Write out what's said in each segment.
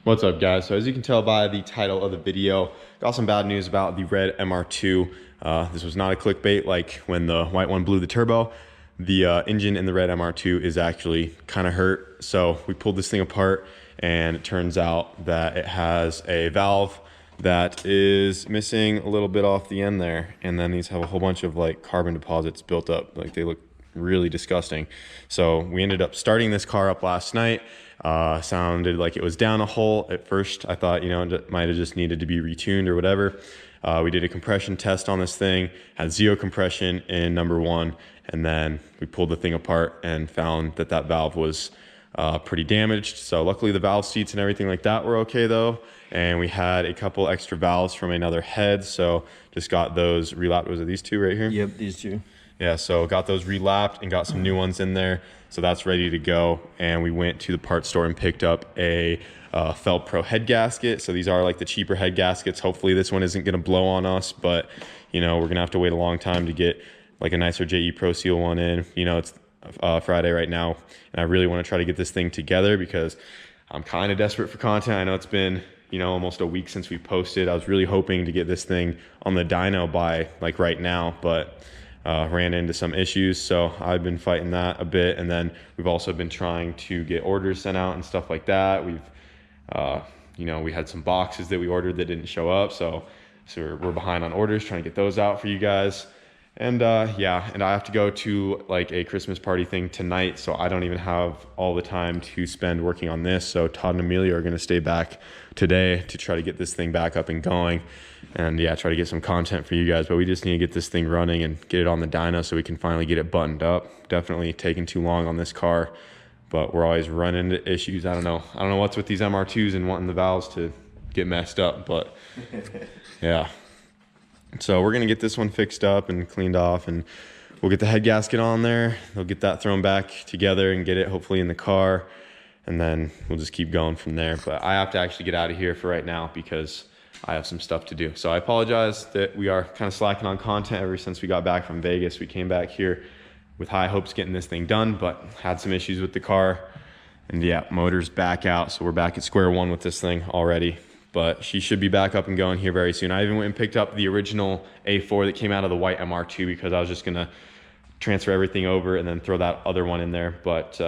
What's up, guys? So as you can tell by the title of the video, got some bad news about the red MR2. This was not a clickbait like when the white one blew the turbo. The engine in the red MR2 is actually kind of hurt. So we pulled this thing apart and it turns out that it has a valve that is missing a little bit off the end there. And then these have a whole bunch of like carbon deposits built up. Like they look really disgusting. So we ended up starting this car up last night. Sounded like it was down a hole at first. I thought, you know, it might have just needed to be retuned or whatever. We did a compression test on this thing, had zero compression in number one, and then we pulled the thing apart and found that that valve was pretty damaged. So luckily the valve seats and everything like that were okay though. And we had a couple extra valves from another head. So just got those relapped. Was it these two right here? Yep, these two. Yeah, so got those relapped and got some new ones in there. So that's ready to go. And we went to the parts store and picked up a Feld Pro head gasket. So these are like the cheaper head gaskets. Hopefully this one isn't gonna blow on us, but you know, we're gonna have to wait a long time to get like a nicer JE Pro Seal one in. You know, it's Friday right now, and I really wanna try to get this thing together because I'm kind of desperate for content. I know it's been, you know, almost a week since we posted. I was really hoping to get this thing on the dyno by like right now, but ran into some issues, so I've been fighting that a bit. And then we've also been trying to get orders sent out and stuff like that. We've you know, we had some boxes that we ordered that didn't show up, so we're behind on orders, trying to get those out for you guys. And yeah, and I have to go to like a Christmas party thing tonight, so I don't even have all the time to spend working on this. So Todd and Amelia are going to stay back today to try to get this thing back up and going, and yeah, try to get some content for you guys. But we just need to get this thing running and get it on the dyno so we can finally get it buttoned up. Definitely taking too long on this car, but we're always running into issues. I don't know what's with these MR2s and wanting the valves to get messed up, but yeah. So we're gonna get this one fixed up and cleaned off, and we'll get the head gasket on there. They'll get that thrown back together and get it hopefully in the car, and then we'll just keep going from there. But I have to actually get out of here for right now because I have some stuff to do. So I apologize that we are kind of slacking on content ever since we got back from Vegas. We came back here with high hopes getting this thing done, but had some issues with the car. And yeah, motor's back out, so we're back at square one with this thing already. But she should be back up and going here very soon. I even went and picked up the original A4 that came out of the white MR2 because I was just gonna transfer everything over and then throw that other one in there. But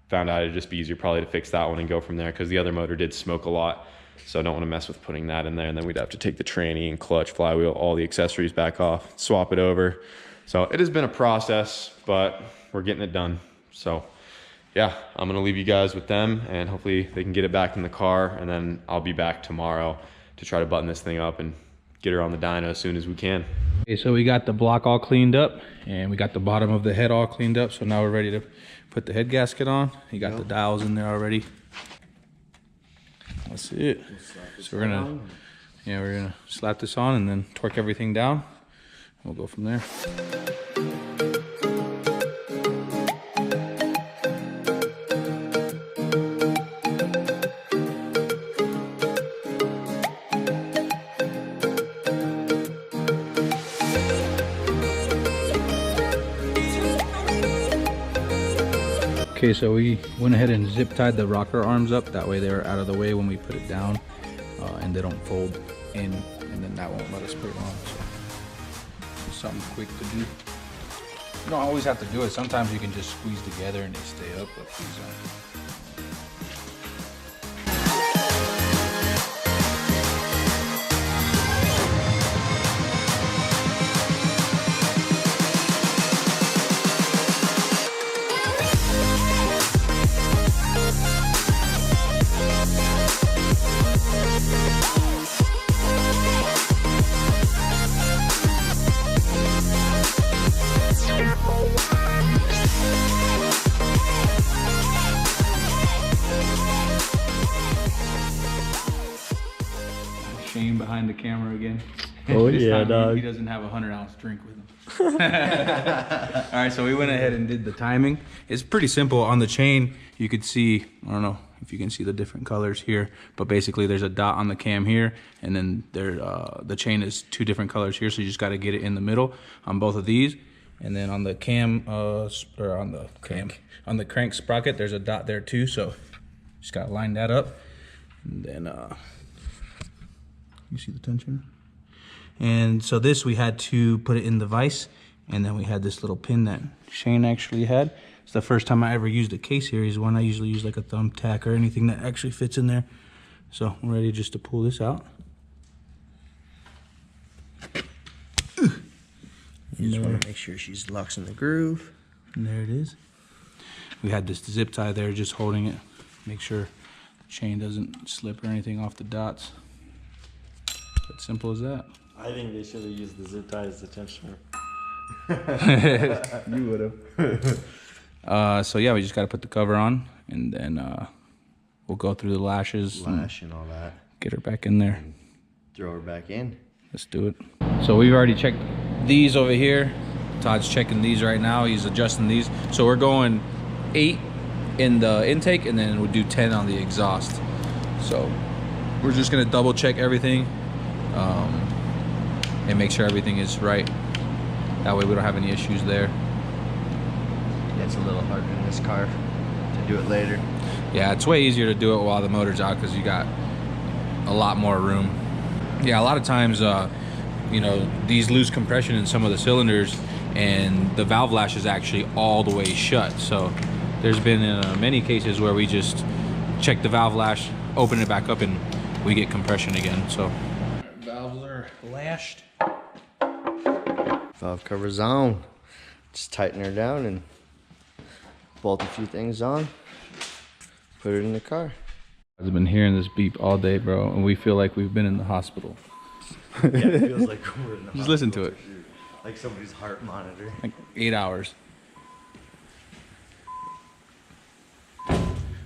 found out it'd just be easier probably to fix that one and go from there because the other motor did smoke a lot. So I don't want to mess with putting that in there. And then we'd have to take the tranny and clutch, flywheel, all the accessories back off, swap it over. So it has been a process, but we're getting it done. So yeah, I'm gonna leave you guys with them and hopefully they can get it back in the car, and then I'll be back tomorrow to try to button this thing up and get her on the dyno as soon as we can. Okay, so we got the block all cleaned up and we got the bottom of the head all cleaned up. So now we're ready to put the head gasket on. You got the dials in there already. That's it. So we're gonna slap this on and then torque everything down. We'll go from there. Okay, so we went ahead and zip tied the rocker arms up. That way they're out of the way when we put it down and they don't fold in, and then that won't let us put it on. So it's something quick to do. You don't always have to do it. Sometimes you can just squeeze together and they stay up, but these Shane behind the camera again. Oh yeah, dog. He doesn't have a 100-ounce drink with him. All right, so we went ahead and did the timing. It's pretty simple. On the chain, you could see, I don't know if you can see the different colors here, but basically there's a dot on the cam here, and then there the chain is two different colors here, so you just got to get it in the middle on both of these. And then on the cam, or on the crank sprocket, there's a dot there too, so just got to line that up. And then you see the tension? And so this, we had to put it in the vise, and then we had this little pin that Shane actually had. It's the first time I ever used a K-Series one. I usually use like a thumbtack or anything that actually fits in there. So I'm ready just to pull this out. You just want to make sure she's locks in the groove. And there it is. We had this zip tie there just holding it. Make sure the chain doesn't slip or anything off the dots. It's simple as that. I think they should have used the zip tie as the tensioner. You would have. So yeah, we just got to put the cover on, and then we'll go through the lashes. Lash and all that. Get her back in there. Throw her back in. Let's do it. So we've already checked these over here. Todd's checking these right now. He's adjusting these. So we're going 8 in the intake, and then we'll do 10 on the exhaust. So we're just gonna double check everything and make sure everything is right. That way we don't have any issues there. Yeah, it's a little harder in this car to do it later. Yeah, it's way easier to do it while the motor's out because you got a lot more room. Yeah, a lot of times, you know, these lose compression in some of the cylinders, and the valve lash is actually all the way shut. So there's been many cases where we just check the valve lash, open it back up, and we get compression again. So valves are lashed. Valve cover's on. Just tighten her down and bolt a few things on. Put it in the car. I've been hearing this beep all day, bro, and we feel like we've been in the hospital. Yeah, it feels like we're in the Just listen to it. Like somebody's heart monitor. Like 8 hours.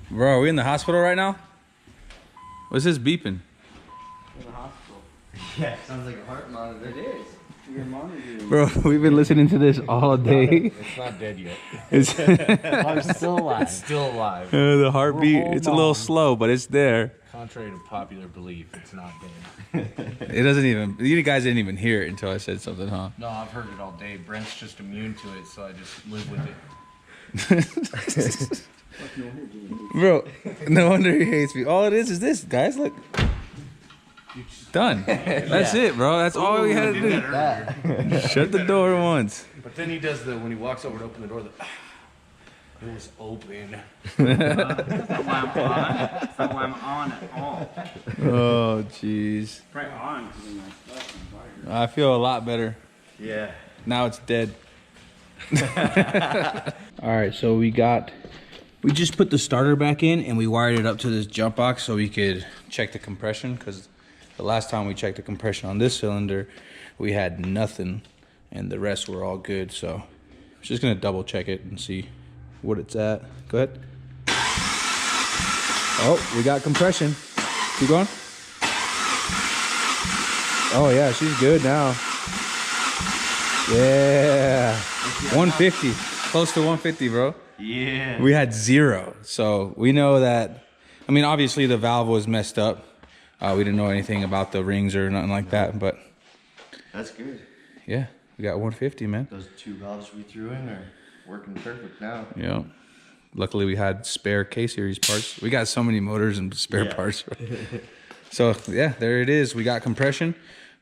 Bro, are we in the hospital right now? What's this beeping? In the hospital. Yeah, sounds like a heart monitor. It is. You're monitoring. Bro, we've been listening to this all day. It's not dead yet. It's I'm still alive. Still alive. the heartbeat, We're it's a little on. slow, but it's there. Contrary to popular belief, it's not dead. It doesn't even, you guys didn't even hear it until I said something, huh? No, I've heard it all day. Brent's just immune to it, so I just live with it. Bro, no wonder he hates me. All it is this, guys, look. Done. That's it, bro. That's all we had to do. Shut the door once. But then he does when he walks over to open the door, it was open. That's not why I'm on. That's not why I'm on at all. Oh, jeez. Right on. 'Cause I'm like, that's on fire. I feel a lot better. Yeah. Now it's dead. All right, so we just put the starter back in, and we wired it up to this jump box so we could check the compression, because the last time we checked the compression on this cylinder, we had nothing, and the rest were all good. So I'm just gonna double check it and see what it's at. Go ahead. Oh, we got compression. Keep going. Oh yeah, she's good now. Yeah, 150, close to 150, bro. Yeah. We had 0, so we know that. I mean, obviously the valve was messed up. We didn't know anything about the rings or nothing like that, but That's good. yeah, we got 150, man. Those 2 valves we threw in are working perfect now. Yeah. Luckily, we had spare K-Series parts. We got so many motors and spare parts. So yeah, there it is. We got compression.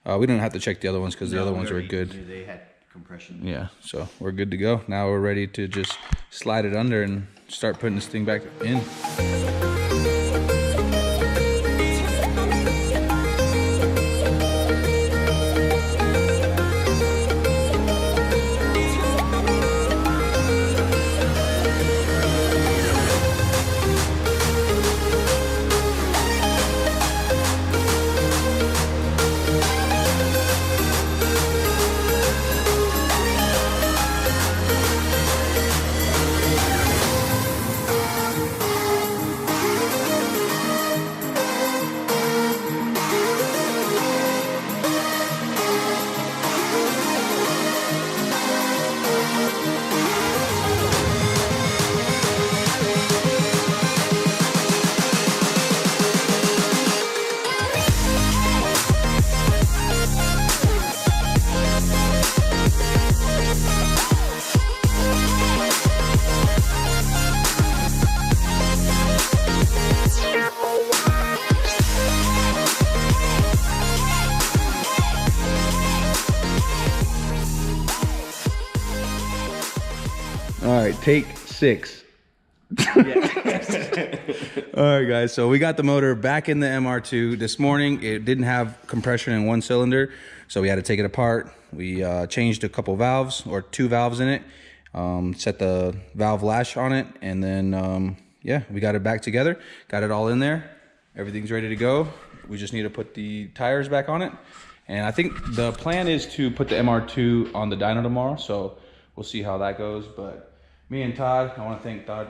We didn't have to check the other ones because the other ones were good. Knew they had compression. Yeah, so we're good to go. Now we're ready to just slide it under and start putting this thing back in. right, take 6. All right, guys. So we got the motor back in the MR2 this morning. It didn't have compression in one cylinder, so we had to take it apart. We changed a couple valves, or 2 valves in it, set the valve lash on it, and then yeah, we got it back together. Got it all in there. Everything's ready to go. We just need to put the tires back on it. And I think the plan is to put the MR2 on the dyno tomorrow, so we'll see how that goes. But me and Todd, I want to thank Todd.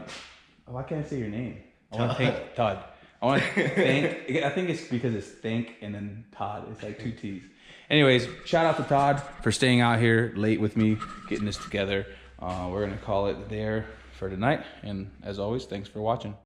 Oh, I can't say your name. I want to thank Todd. I want to thank, I think it's because it's thank and then Todd. It's like 2 T's. Anyways, shout out to Todd for staying out here late with me, getting this together. We're going to call it there for tonight. And as always, thanks for watching.